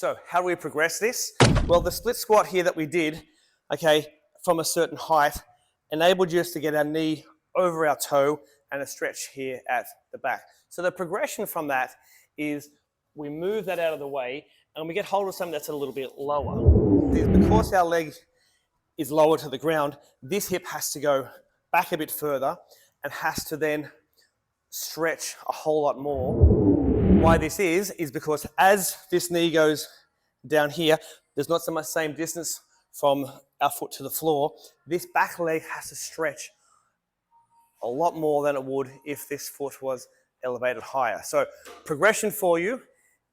So how do we progress this? Well, the split squat here that we did, okay, from a certain height, enabled us to get our knee over our toe and a stretch here at the back. So the progression from that is we move that out of the way and we get hold of something that's a little bit lower. Because our leg is lower to the ground, this hip has to go back a bit further and has to then stretch a whole lot more. Why this is because as this knee goes down here, there's not so much same distance from our foot to the floor. This back leg has to stretch a lot more than it would if this foot was elevated higher. So progression for you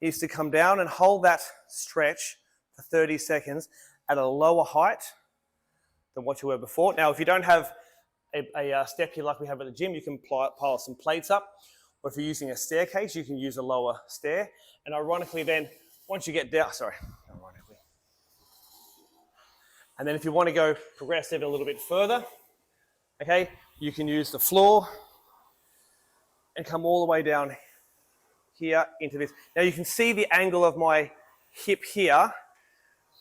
is to come down and hold that stretch for 30 seconds at a lower height than what you were before. Now, if you don't have a step here like we have at the gym, you can pile some plates up. Or if you're using a staircase, you can use a lower stair. And ironically then, once you get down, and then if you want to go progressive a little bit further, okay, you can use the floor and come all the way down here into this. Now you can see the angle of my hip here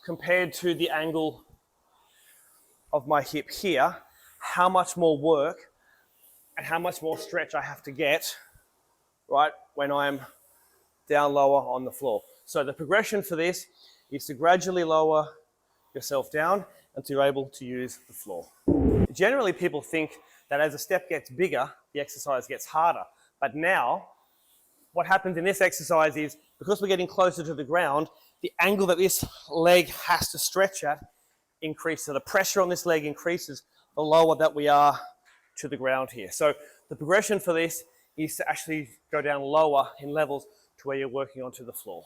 compared to the angle of my hip here, how much more work and how much more stretch I have to get, right, when I'm down lower on the floor. So the progression for this is to gradually lower yourself down until you're able to use the floor. Generally, people think that as a step gets bigger, the exercise gets harder. But now, what happens in this exercise is, because we're getting closer to the ground, the angle that this leg has to stretch at increases. So the pressure on this leg increases the lower that we are to the ground here. So the progression for this is to actually go down lower in levels to where you're working onto the floor.